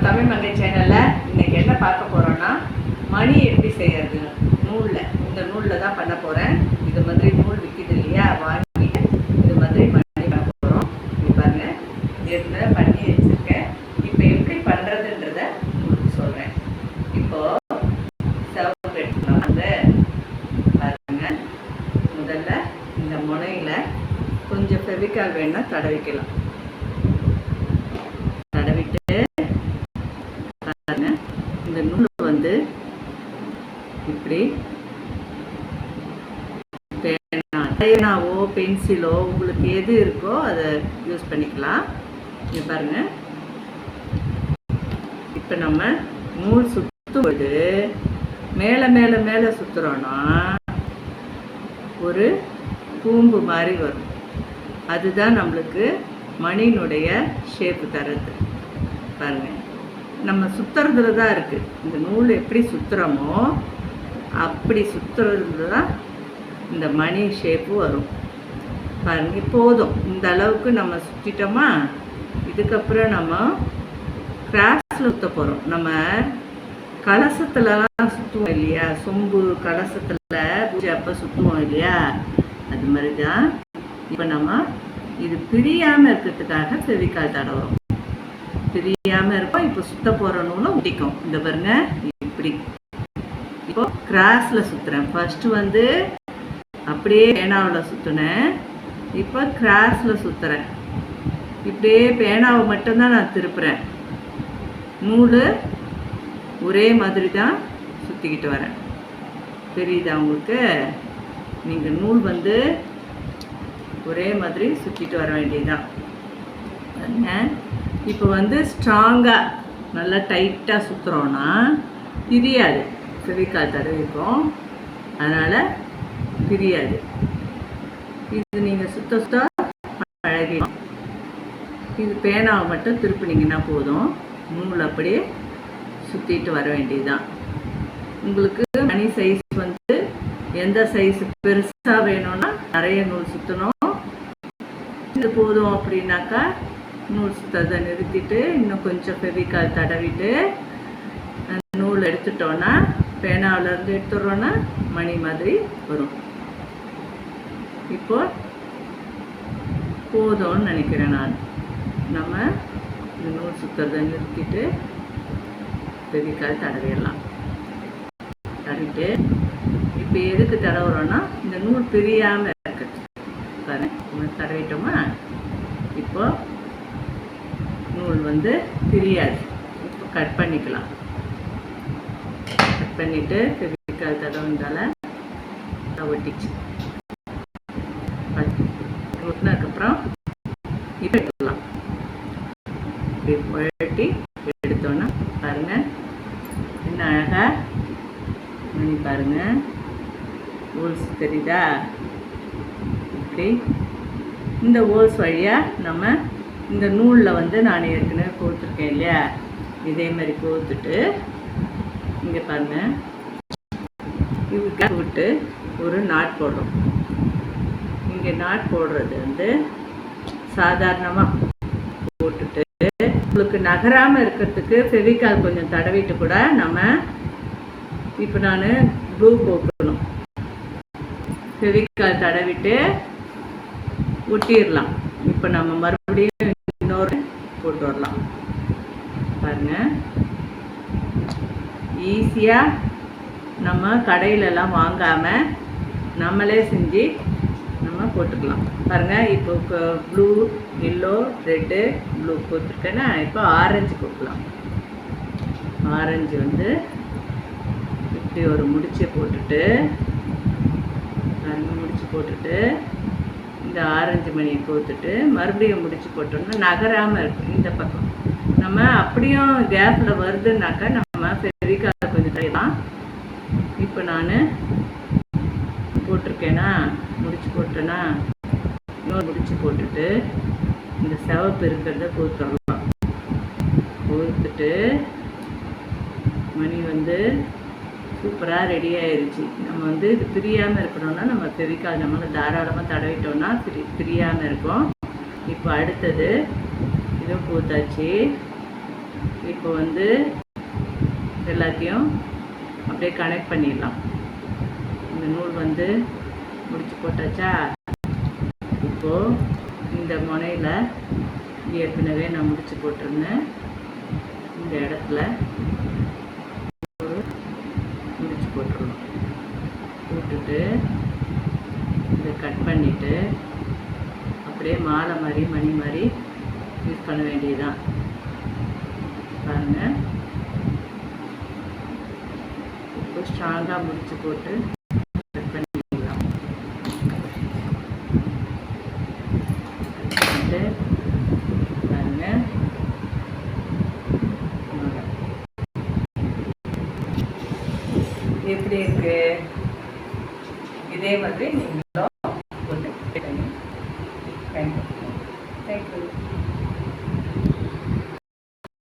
தமிழ் மங்கை சேனலில் இன்றைக்கி என்ன பார்க்க போகிறோன்னா மணி எப்படி செய்கிறது நூலில். இந்த நூலில் தான் பண்ண போகிறேன். இது மாதிரி நூல் விற்கிது இல்லையா, வாங்கி இது மாதிரி மணி பண்ண போகிறோம். இது பாருங்கள், ஏற்கனவே பண்ணி வச்சுருக்கேன். இப்போ எப்படி பண்ணுறதுன்றத உங்களுக்கு சொல்கிறேன். இப்போது சிவப்பு எடுத்துக்கலாம். பாருங்கள், முதல்ல இந்த முனையில் கொஞ்சம் ஃபெவிகால் வேணுன்னா தடவிக்கலாம். தடவிட்டு இந்த நூல் வந்து இப்படி பேனாவோ பென்சிலோ உங்களுக்கு எது இருக்கோ அதை யூஸ் பண்ணிக்கலாம். இது பாருங்க, இப்போ நம்ம நூல் சுற்றும்போது மேலே மேலே மேலே சுற்றுறோன்னா ஒரு கூம்பு மாதிரி வரும். அதுதான் நம்மளுக்கு மணியினுடைய ஷேப்பு தர்றது. பாருங்க, நம்ம சுற்றுறதுல தான் இருக்குது. இந்த நூல் எப்படி சுற்றுறோமோ அப்படி சுற்றுறதுல தான் இந்த மணி ஷேப்பு வரும். பாருங்க, போதும். இந்த அளவுக்கு நம்ம சுற்றிட்டோமா, இதுக்கப்புறம் நம்ம கிராஸில் சுற்ற போகிறோம். நம்ம கலசத்துலலாம் சுற்றுவோம் இல்லையா, சொம்பு கலசத்தில் பூஜை அப்போ சுற்றுவோம் இல்லையா, அது மாதிரி தான் இப்போ நம்ம இது பிரியாமல் இருக்கிறதுக்காக ஃபெவிகால் தடவுறோம். பிரியாமல் இருக்கும். இப்போ சுத்த போகிற நூலும் ஒட்டிக்கும். இந்த பாருங்க, இப்படி இப்போ கிராஸில் சுற்றுறேன். ஃபஸ்ட்டு வந்து அப்படியே பேனாவில் சுற்றுனேன், இப்போ கிராஸில் சுற்றுறேன். இப்படியே பேனாவை மட்டும்தான் நான் திருப்புறேன். நூல் ஒரே மாதிரி தான் சுற்றிக்கிட்டு வரேன். தெரியுதா உங்களுக்கு? நீங்கள் நூல் வந்து ஒரே மாதிரி சுற்றிட்டு வர வேண்டியதுதான். இப்போ வந்து ஸ்ட்ராங்காக நல்லா டைட்டாக சுற்றுறோன்னா பிரியாது. ஃபெவிகால் தடவிருக்கோம், அதனால் பிரியாது. இது நீங்கள் சுத்த சுத்த பழகிடும். இது பேனாவை மட்டும் திருப்பினீங்கன்னா போதும், நூல் அப்படியே சுற்றிட்டு வர வேண்டியதுதான். உங்களுக்கு மணி சைஸ் வந்து எந்த சைஸ் பெருசாக வேணும்னா நிறைய நூல் சுற்றணும். இது போதும் அப்படின்னாக்கா நூல் சுற்றதை நிறுத்திட்டு இன்னும் கொஞ்சம் ஃபெவிகால் தடவிட்டு நூல் எடுத்துட்டோன்னா, பேனாவிலேருந்து எடுத்துடுறோன்னா மணி மாதிரி வரும். இப்போ போதும்னு நினைக்கிறேன் நான். நம்ம இந்த நூல் சுற்றதை நிறுத்திட்டு ஃபெவிகால் தடவிடலாம். தடவிட்டு இப்போ எதுக்கு தடவுறோன்னா இந்த நூல் பிரியாமல் இருக்குது. பாருங்க, தடவிட்டோமா, இப்போ நூல் வந்து பிரியாது. இப்போ கட் பண்ணிக்கலாம். கட் பண்ணிவிட்டு ஃபெவிகால் தடவுனால ஒட்டிச்சு. ஒட்டினதுக்கப்புறம் இப்போ எடுத்துக்கலாம். இப்படி புரட்டி எடுத்தோன்னா பாருங்கள், என்ன அழகாக மணி பாருங்கள். ஹோல்ஸ் தெரியுதா? இப்படி இந்த ஹோல்ஸ் வழியாக நம்ம இந்த நூலில் வந்து நான் ஏற்கனவே கோர்த்துருக்கேன் இல்லையா, இதே மாதிரி கோர்த்துட்டு இங்கே பாருங்கள், இதுக்கு விட்டு ஒரு நாட் போடுறோம். இங்கே நாட் போடுறது வந்து சாதாரணமாக போட்டுட்டு உங்களுக்கு நகராமல் இருக்கிறதுக்கு ஃபெவிகால் கொஞ்சம் தடவிட்டு கூட நம்ம இப்போ நான் க்ளூ போக்கணும். ஃபெவிகால் தடவிட்டு ஒட்டிடலாம். இப்போ நம்ம மறுபடியும் இன்னொரு போட்டு வரலாம். பாருங்கள், ஈஸியாக நம்ம கடையிலலாம் வாங்காமல் நம்மளே செஞ்சு நம்ம போட்டுக்கலாம். பாருங்கள், இப்போ ப்ளூ, எல்லோ, ரெட்டு, ப்ளூ போட்டுருக்கேன்னா இப்போ ஆரஞ்சு போட்டுக்கலாம். ஆரஞ்சு வந்து இப்படி ஒரு முடிச்சு போட்டுட்டு முடிச்சு போட்டுட்டு இந்த ஆரஞ்சு மணியை கோத்துட்டு மறுபடியும் முடிச்சு போட்டோம்னா நகராமல் இருக்கும். இந்த பக்கம் நம்ம அப்படியும் கேப்பில் வருதுன்னாக்கா நம்ம ஃபெவிகால் கொஞ்சம் தரலாம். இப்போ நான் போட்டிருக்கேன்னா முடிச்சு போட்டேன்னா இன்னொரு முடிச்சு போட்டுட்டு இந்த சிவப்பு இருக்கிறத கோத்துடலாம். கோத்துட்டு மணி வந்து சூப்பராக ரெடி ஆயிடுச்சு. நம்ம வந்து இது பிரியாமல் இருக்கணும்னா நம்ம ஃபெவிகால் நம்மளை தாராளமாக தடவிட்டோம்னா பிரியாமல் இருக்கும். இப்போ அடுத்தது இதுவும் பூத்தாச்சு. இப்போ வந்து எல்லாத்தையும் அப்படியே கனெக்ட் பண்ணிடலாம். இந்த நூல் வந்து முடிச்சு போட்டாச்சா. இப்போது இந்த முனையில் ஏற்கனவே நான் முடிச்சு போட்டிருந்தேன். இந்த இடத்துல ஒரு முடிச்சு போட்டுடணும். போட்டுட்டு இதை கட் பண்ணிவிட்டு அப்படியே மாலை மாதிரி மணி மாதிரி யூஸ் பண்ண வேண்டியதுதான். பாருங்கள், இப்போ ஸ்ட்ராங்காக முடிச்சு போட்டு கட் பண்ணிக்கலாம். பண்ணிட்டு பாருங்கள், எப்படி இருக்கு. இதே மாதிரி நீங்களும் போட்டு தேங்க்யூ.